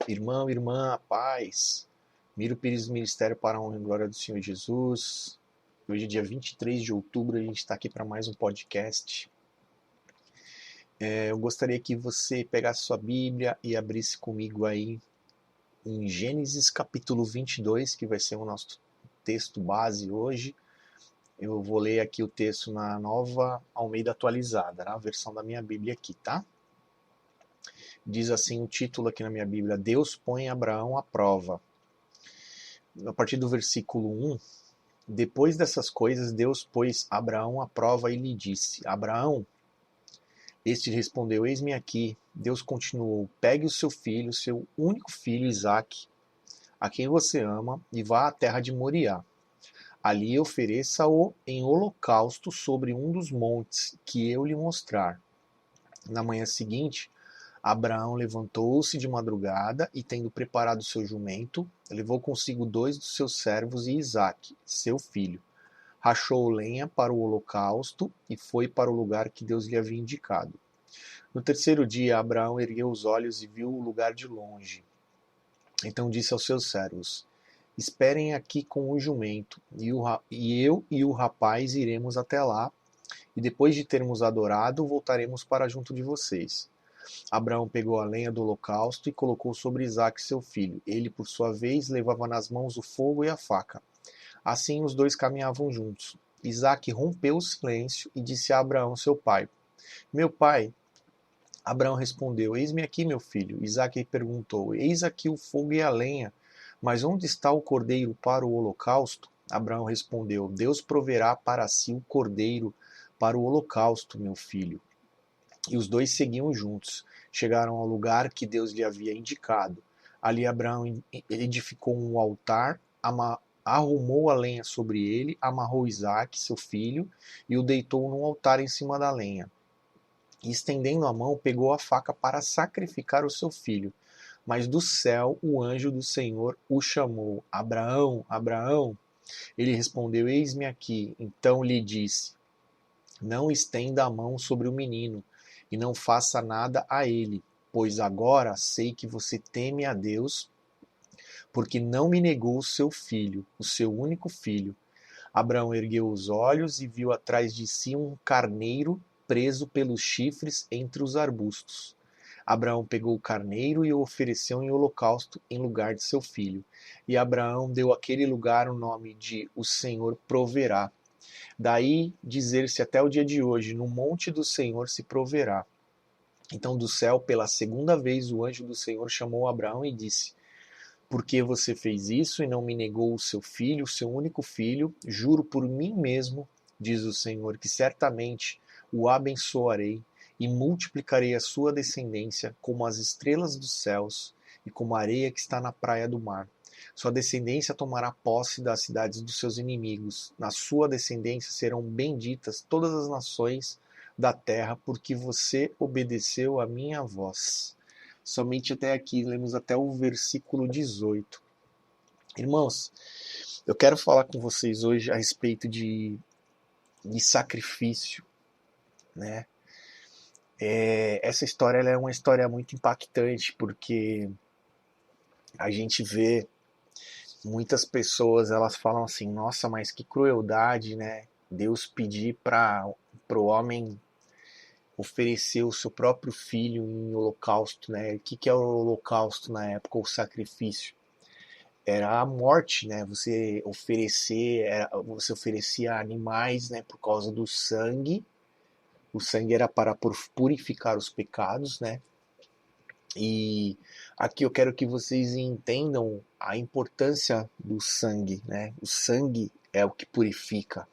Irmão, irmã, a paz. Miro Pires do Ministério para a Honra e Glória do Senhor Jesus. Hoje, dia 23 de outubro, a gente está aqui para mais um podcast. Eu gostaria que você pegasse sua Bíblia e abrisse comigo aí em Gênesis capítulo 22, que vai ser o nosso texto base hoje. Eu vou ler aqui o texto na Nova Almeida Atualizada, na versão da minha Bíblia aqui, tá? Diz assim o título aqui na minha Bíblia: Deus põe Abraão à prova. A partir do versículo 1, depois dessas coisas, Deus pôs Abraão à prova e lhe disse: Abraão, este respondeu: Eis-me aqui. Deus continuou: Pegue o seu filho, seu único filho, Isaque, a quem você ama, e vá à terra de Moriá. Ali ofereça-o em holocausto sobre um dos montes que eu lhe mostrar. Na manhã seguinte, Abraão levantou-se de madrugada e, tendo preparado seu jumento, levou consigo 2 dos seus servos e Isaque, seu filho. Rachou lenha para o holocausto e foi para o lugar que Deus lhe havia indicado. No terceiro dia, Abraão ergueu os olhos e viu o lugar de longe. Então disse aos seus servos: Esperem aqui com o jumento, e eu e o rapaz iremos até lá, e depois de termos adorado, voltaremos para junto de vocês. Abraão pegou a lenha do holocausto e colocou sobre Isaque seu filho. Ele, por sua vez, levava nas mãos o fogo e a faca. Assim os dois caminhavam juntos. Isaque rompeu o silêncio e disse a Abraão, seu pai: Meu pai. Abraão respondeu: Eis-me aqui, meu filho. Isaque perguntou: Eis aqui o fogo e a lenha, mas onde está o cordeiro para o holocausto? Abraão respondeu: Deus proverá para si o cordeiro para o holocausto, meu filho. E os dois seguiam juntos. Chegaram ao lugar que Deus lhe havia indicado. Ali Abraão edificou um altar, arrumou a lenha sobre ele, amarrou Isaque, seu filho, e o deitou num altar em cima da lenha. E estendendo a mão, pegou a faca para sacrificar o seu filho. Mas do céu o anjo do Senhor o chamou: Abraão, Abraão. Ele respondeu: Eis-me aqui. Então lhe disse: Não estenda a mão sobre o menino, e não faça nada a ele, pois agora sei que você teme a Deus, porque não me negou o seu filho, o seu único filho. Abraão ergueu os olhos e viu atrás de si um carneiro preso pelos chifres entre os arbustos. Abraão pegou o carneiro e o ofereceu em holocausto em lugar de seu filho. E Abraão deu àquele lugar o nome de O Senhor Proverá. Daí dizer-se até o dia de hoje: No monte do Senhor se proverá. Então do céu, pela segunda vez, o anjo do Senhor chamou Abraão e disse: Por que você fez isso e não me negou o seu filho, o seu único filho? Juro por mim mesmo, diz o Senhor, que certamente o abençoarei e multiplicarei a sua descendência como as estrelas dos céus e como a areia que está na praia do mar. Sua descendência tomará posse das cidades dos seus inimigos. Na sua descendência serão benditas todas as nações da terra, porque você obedeceu a minha voz. Somente até aqui, lemos até o versículo 18. Irmãos, eu quero falar com vocês hoje a respeito de sacrifício, né? Essa história ela é uma história muito impactante, porque a gente vê muitas pessoas, elas falam assim: nossa, mas que crueldade, né? Deus pedir para o homem oferecer o seu próprio filho em holocausto, né? O que é o holocausto na época, o sacrifício? Era a morte, né? Você oferecia animais, né? Por causa do sangue. O sangue era para purificar os pecados, né? E aqui eu quero que vocês entendam a importância do sangue, né? O sangue é o que purifica.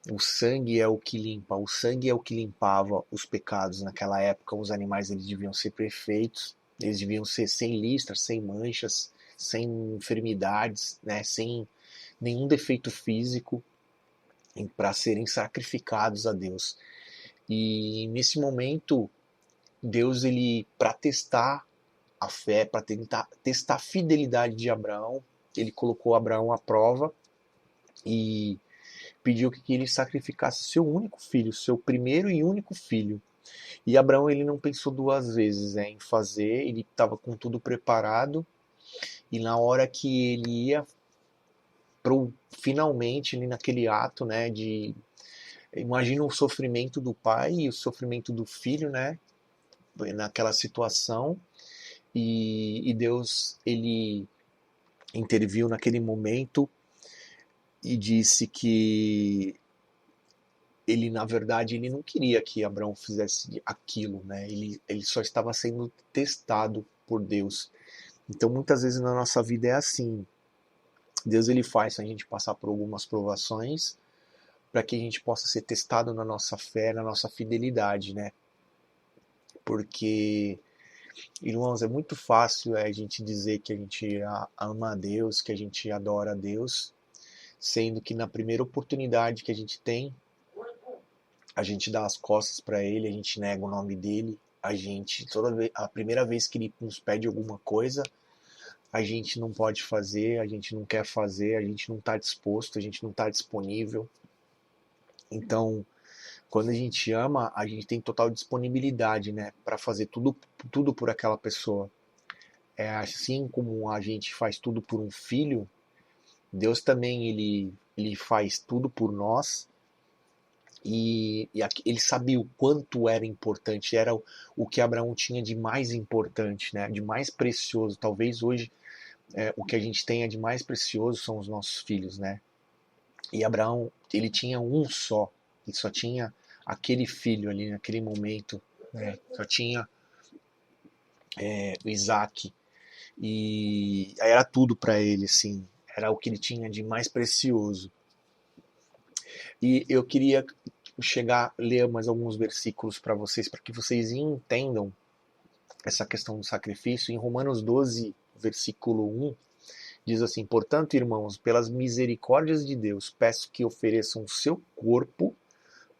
O sangue é o que limpa, o sangue é o que limpava os pecados. Naquela época, os animais eles deviam ser perfeitos, eles deviam ser sem listras, sem manchas, sem enfermidades, né? Sem nenhum defeito físico, para serem sacrificados a Deus. E nesse momento, Deus, ele, para testar a fé, para tentar testar a fidelidade de Abraão, ele colocou Abraão à prova e pediu que ele sacrificasse seu único filho, seu primeiro e único filho. E Abraão ele não pensou duas vezes em fazer, ele estava com tudo preparado, e na hora que ele ia finalmente ali naquele ato, né, de imagina o sofrimento do pai e o sofrimento do filho, né, naquela situação, e Deus ele interviu naquele momento e disse que ele na verdade ele não queria que Abraão fizesse aquilo, né? Ele só estava sendo testado por Deus. Então muitas vezes na nossa vida é assim. Deus ele faz a gente passar por algumas provações para que a gente possa ser testado na nossa fé, na nossa fidelidade, né? Porque, irmãos, é muito fácil a gente dizer que a gente ama a Deus, que a gente adora a Deus, sendo que na primeira oportunidade que a gente tem, a gente dá as costas para Ele, a gente nega o nome dele, a gente, a primeira vez que Ele nos pede alguma coisa, a gente não pode fazer, a gente não quer fazer, a gente não está disposto, a gente não está disponível. Então, quando a gente ama, a gente tem total disponibilidade, né, para fazer tudo por aquela pessoa. É assim como a gente faz tudo por um filho, Deus também ele faz tudo por nós. E ele sabia o quanto era importante, era o que Abraão tinha de mais importante, né, de mais precioso. Talvez hoje o que a gente tenha de mais precioso são os nossos filhos, né? E Abraão, ele tinha um só, ele só tinha aquele filho ali naquele momento, né? Só tinha o Isaac. E era tudo para ele, assim. Era o que ele tinha de mais precioso. E eu queria ler mais alguns versículos para que vocês entendam essa questão do sacrifício. Em Romanos 12, versículo 1, diz assim: portanto, irmãos, pelas misericórdias de Deus, peço que ofereçam o seu corpo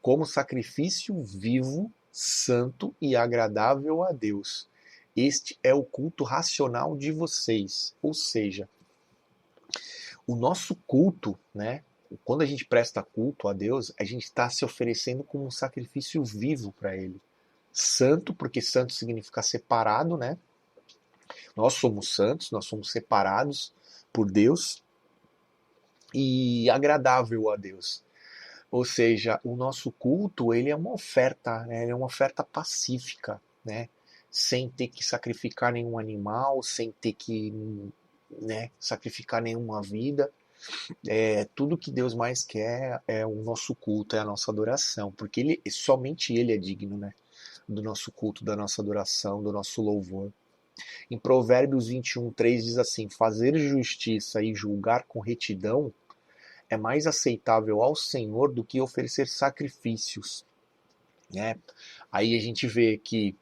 como sacrifício vivo, santo e agradável a Deus. Este é o culto racional de vocês. Ou seja, o nosso culto, né? Quando a gente presta culto a Deus, a gente está se oferecendo como um sacrifício vivo para Ele. Santo, porque santo significa separado, né? Nós somos santos, nós somos separados por Deus, e agradável a Deus. Ou seja, o nosso culto ele é uma oferta, né? Ele é uma oferta pacífica, né? Sem ter que sacrificar nenhum animal, sem ter que, né, sacrificar nenhuma vida. Tudo que Deus mais quer é o nosso culto, é a nossa adoração, porque somente Ele é digno, né, do nosso culto, da nossa adoração, do nosso louvor. Em Provérbios 21:3 diz assim: fazer justiça e julgar com retidão é mais aceitável ao Senhor do que oferecer sacrifícios, né? Aí a gente vê que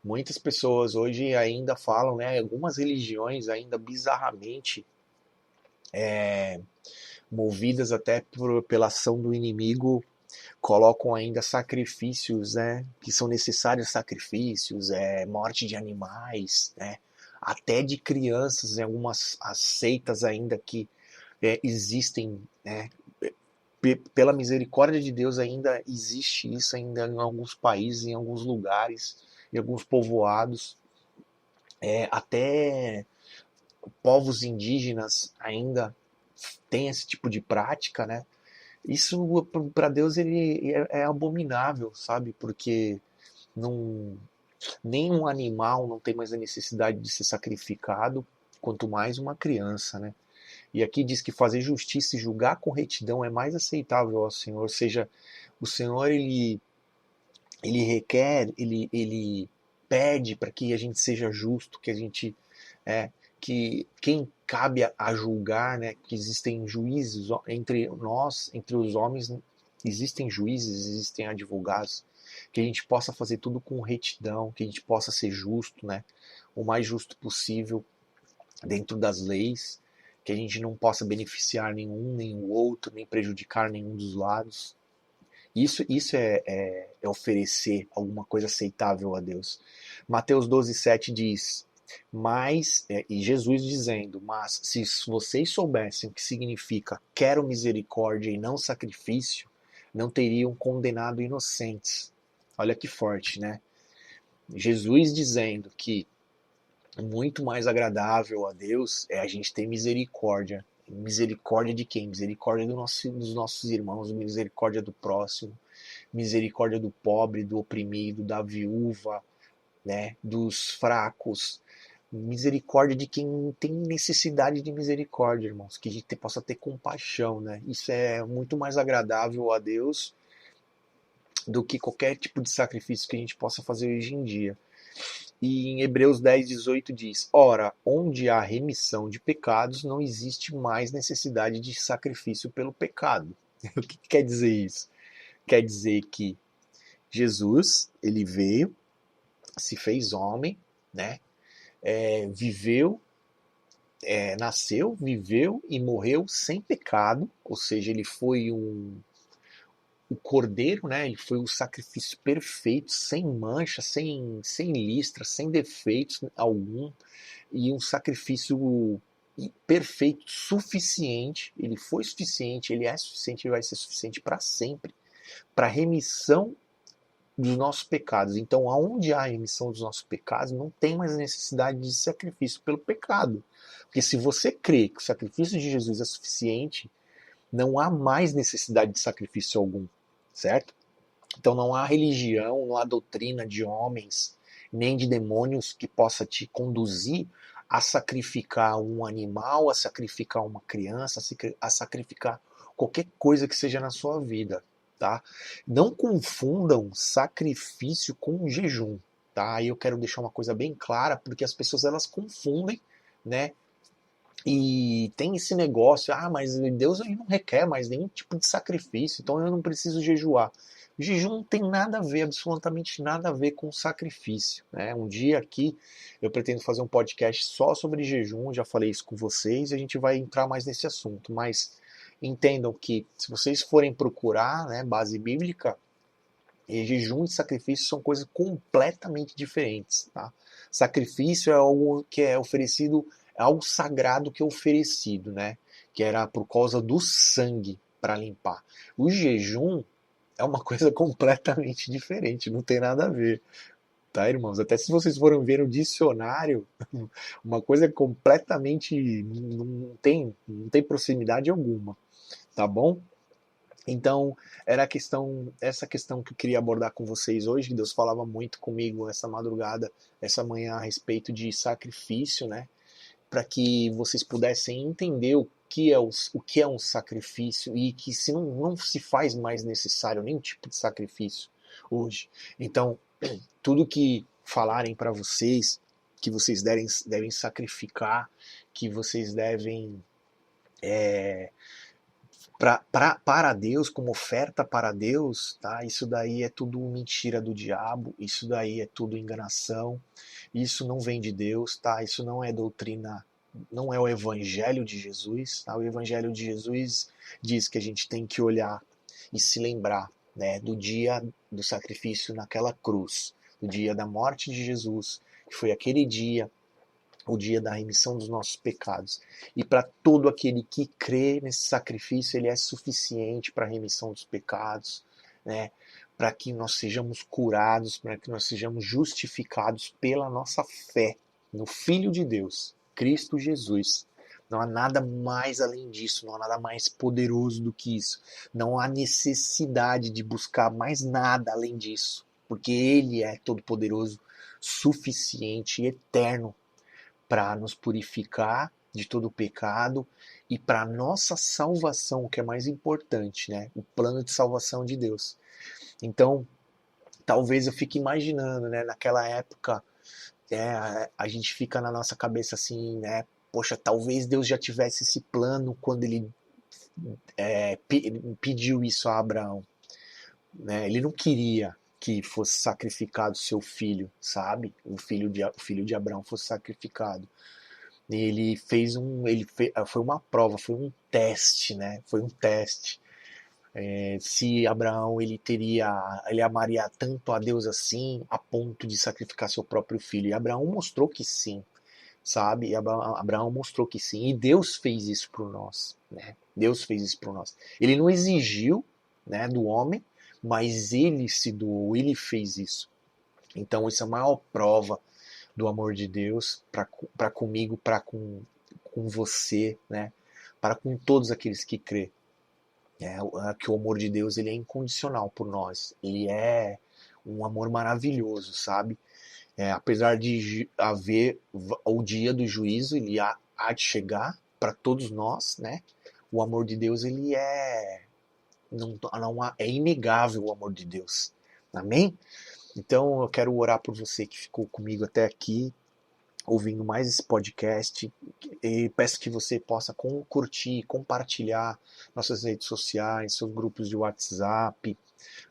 muitas pessoas hoje ainda falam, né, algumas religiões ainda bizarramente movidas até pela ação do inimigo, colocam ainda sacrifícios, né, que são necessários sacrifícios, morte de animais, né, até de crianças, em algumas seitas ainda que existem, né, pela misericórdia de Deus ainda existe isso ainda em alguns países, em alguns lugares, em alguns povoados, até povos indígenas ainda têm esse tipo de prática, né? Isso para Deus ele é abominável, sabe? Porque não, nenhum animal não tem mais a necessidade de ser sacrificado, quanto mais uma criança, né? E aqui diz que fazer justiça e julgar com retidão é mais aceitável ao Senhor, ou seja, o Senhor ele requer, ele pede para que a gente seja justo, que a gente que quem cabe a julgar, né, que existem juízes entre nós, entre os homens, existem juízes, existem advogados, que a gente possa fazer tudo com retidão, que a gente possa ser justo, né, o mais justo possível dentro das leis, que a gente não possa beneficiar nenhum nem o outro, nem prejudicar nenhum dos lados. Isso é oferecer alguma coisa aceitável a Deus. Mateus 12:7 diz: e Jesus dizendo, mas se vocês soubessem o que significa quero misericórdia e não sacrifício, não teriam condenado inocentes. Olha que forte, né? Jesus dizendo que muito mais agradável a Deus é a gente ter misericórdia. Misericórdia de quem? Misericórdia dos nossos irmãos, misericórdia do próximo, misericórdia do pobre, do oprimido, da viúva, né, dos fracos. Misericórdia de quem tem necessidade de misericórdia, irmãos, que a gente possa ter compaixão, né? Isso é muito mais agradável a Deus do que qualquer tipo de sacrifício que a gente possa fazer hoje em dia. E em Hebreus 10:18 diz: Ora, onde há remissão de pecados, não existe mais necessidade de sacrifício pelo pecado. O que quer dizer isso? Quer dizer que Jesus, ele veio, se fez homem, né? Viveu, nasceu, viveu e morreu sem pecado, ou seja, ele foi o cordeiro, né? Ele foi o sacrifício perfeito, sem mancha, sem listra, sem defeitos algum, e um sacrifício perfeito, suficiente. Ele foi suficiente, ele é suficiente, ele vai ser suficiente para sempre, para remissão dos nossos pecados. Então, aonde há a remissão dos nossos pecados, não tem mais necessidade de sacrifício pelo pecado. Porque se você crê que o sacrifício de Jesus é suficiente, não há mais necessidade de sacrifício algum, certo? Então não há religião, não há doutrina de homens, nem de demônios que possa te conduzir a sacrificar um animal, a sacrificar uma criança, a sacrificar qualquer coisa que seja na sua vida, tá? Não confundam sacrifício com jejum, tá? E eu quero deixar uma coisa bem clara, porque as pessoas elas confundem, né? E tem esse negócio, mas Deus ele não requer mais nenhum tipo de sacrifício, então eu não preciso jejuar. O jejum não tem nada a ver, absolutamente nada a ver com sacrifício, né? Um dia aqui eu pretendo fazer um podcast só sobre jejum, já falei isso com vocês, e a gente vai entrar mais nesse assunto, mas entendam que se vocês forem procurar, né, base bíblica, jejum e sacrifício são coisas completamente diferentes, tá? Sacrifício é algo que é oferecido, é algo sagrado que é oferecido, né? Que era por causa do sangue para limpar. O jejum é uma coisa completamente diferente, não tem nada a ver, tá, irmãos? Até se vocês forem ver o dicionário, uma coisa completamente não tem proximidade alguma, tá bom? Então, era essa questão que eu queria abordar com vocês hoje, que Deus falava muito comigo essa madrugada, essa manhã, a respeito de sacrifício, né? Para que vocês pudessem entender o que é um sacrifício e que se não se faz mais necessário nenhum tipo de sacrifício hoje. Então, tudo que falarem para vocês, que vocês devem sacrificar, que vocês devem para Deus, como oferta para Deus, tá? Isso daí é tudo mentira do diabo, isso daí é tudo enganação, isso não vem de Deus, tá? Isso não é doutrina, não é o evangelho de Jesus, tá? O evangelho de Jesus diz que a gente tem que olhar e se lembrar, né, do dia do sacrifício naquela cruz, do dia da morte de Jesus, que foi aquele dia, o dia da remissão dos nossos pecados. E para todo aquele que crê nesse sacrifício, ele é suficiente para a remissão dos pecados, né? Para que nós sejamos curados, para que nós sejamos justificados pela nossa fé no Filho de Deus, Cristo Jesus. Não há nada mais além disso, não há nada mais poderoso do que isso. Não há necessidade de buscar mais nada além disso, porque Ele é todo-poderoso, suficiente e eterno para nos purificar de todo o pecado e para nossa salvação, o que é mais importante, né? O plano de salvação de Deus. Então, talvez eu fique imaginando, né? Naquela época, a gente fica na nossa cabeça assim, né? Poxa, talvez Deus já tivesse esse plano quando ele pediu isso a Abraão, né? Ele não queria que fosse sacrificado seu filho, sabe? O filho de Abraão fosse sacrificado. Foi uma prova, foi um teste, né? Foi um teste. Se Abraão ele amaria tanto a Deus assim, a ponto de sacrificar seu próprio filho. E Abraão mostrou que sim, sabe? E Abraão mostrou que sim. E Deus fez isso por nós, né? Deus fez isso por nós. Ele não exigiu, né, do homem, mas ele se doou, ele fez isso. Então, isso é a maior prova do amor de Deus para comigo, para com você, né? Para com todos aqueles que crê. Que o amor de Deus ele é incondicional por nós. Ele é um amor maravilhoso, sabe? Apesar de haver o dia do juízo, ele há de chegar para todos nós, né? O amor de Deus ele é inegável o amor de Deus. Amém? Então eu quero orar por você que ficou comigo até aqui, ouvindo mais esse podcast, e peço que você possa curtir, compartilhar nossas redes sociais, seus grupos de WhatsApp,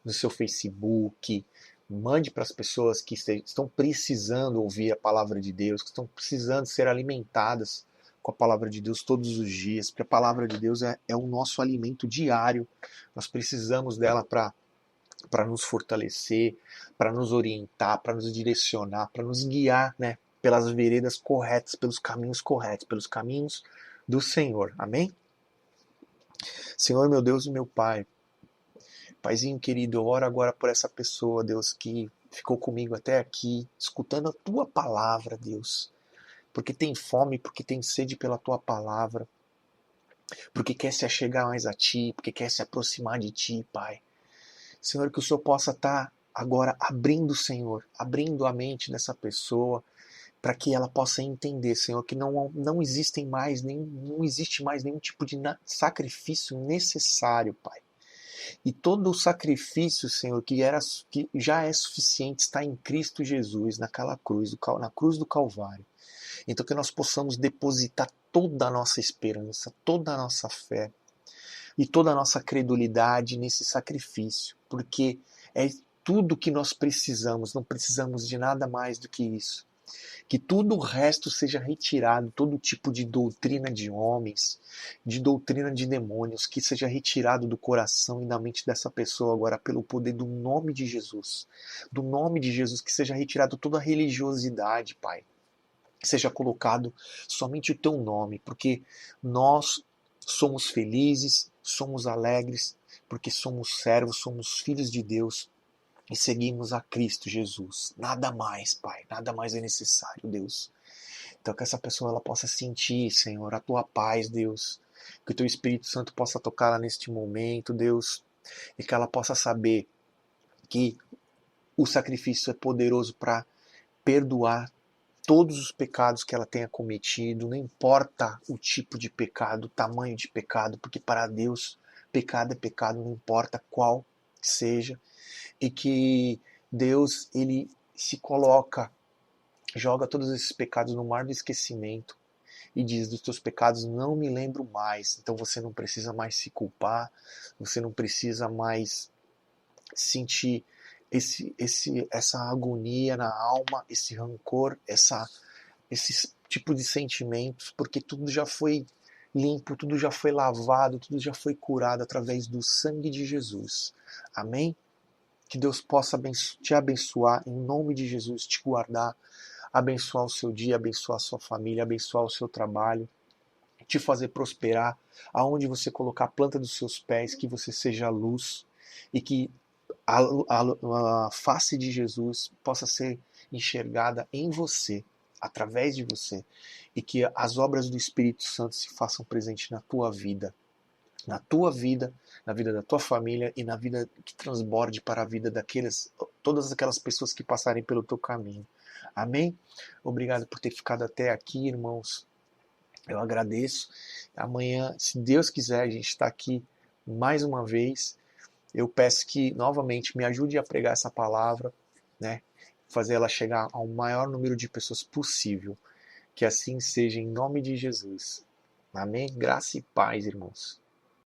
no seu Facebook. Mande para as pessoas que estão precisando ouvir a palavra de Deus, que estão precisando ser alimentadas com a palavra de Deus todos os dias, porque a palavra de Deus é o nosso alimento diário. Nós precisamos dela para nos fortalecer, para nos orientar, para nos direcionar, para nos guiar, né, pelas veredas corretas, pelos caminhos corretos, pelos caminhos do Senhor. Amém? Senhor, meu Deus e meu Pai, Paizinho querido, eu oro agora por essa pessoa, Deus, que ficou comigo até aqui, escutando a Tua palavra, Deus, porque tem fome, porque tem sede pela Tua palavra, porque quer se achegar mais a Ti, porque quer se aproximar de Ti, Pai. Senhor, que o Senhor possa estar agora abrindo, Senhor, abrindo a mente dessa pessoa, para que ela possa entender, Senhor, que não existe mais nenhum tipo de sacrifício necessário, Pai. E todo o sacrifício, Senhor, que já é suficiente, está em Cristo Jesus, naquela cruz, na cruz do Calvário. Então que nós possamos depositar toda a nossa esperança, toda a nossa fé e toda a nossa credulidade nesse sacrifício, porque é tudo que nós precisamos, não precisamos de nada mais do que isso. Que tudo o resto seja retirado, todo tipo de doutrina de homens, de doutrina de demônios, que seja retirado do coração e da mente dessa pessoa agora pelo poder do nome de Jesus. Do nome de Jesus, que seja retirado toda a religiosidade, Pai. Que seja colocado somente o Teu nome, porque nós somos felizes, somos alegres, porque somos servos, somos filhos de Deus, e seguimos a Cristo Jesus. Nada mais, Pai, nada mais é necessário, Deus. Então que essa pessoa ela possa sentir, Senhor, a Tua paz, Deus. Que o Teu Espírito Santo possa tocá-la neste momento, Deus. E que ela possa saber que o sacrifício é poderoso para perdoar todos os pecados que ela tenha cometido. Não importa o tipo de pecado, o tamanho de pecado, porque para Deus pecado é pecado, não importa qual seja. E que Deus, ele se coloca, joga todos esses pecados no mar do esquecimento e diz: dos teus pecados não me lembro mais. Então você não precisa mais se culpar, você não precisa mais sentir essa agonia na alma, esse rancor, esse tipo de sentimentos, porque tudo já foi limpo, tudo já foi lavado, tudo já foi curado através do sangue de Jesus. Amém? Que Deus possa te abençoar, em nome de Jesus, te guardar, abençoar o seu dia, abençoar a sua família, abençoar o seu trabalho, te fazer prosperar, aonde você colocar a planta dos seus pés, que você seja luz e que a face de Jesus possa ser enxergada em você, através de você, e que as obras do Espírito Santo se façam presente na tua vida, na vida da tua família e na vida que transborde para a vida todas aquelas pessoas que passarem pelo teu caminho. Amém? Obrigado por ter ficado até aqui, irmãos. Eu agradeço. Amanhã, se Deus quiser, a gente está aqui mais uma vez. Eu peço que, novamente, me ajude a pregar essa palavra, né? Fazer ela chegar ao maior número de pessoas possível. Que assim seja, em nome de Jesus. Amém? Graça e paz, irmãos.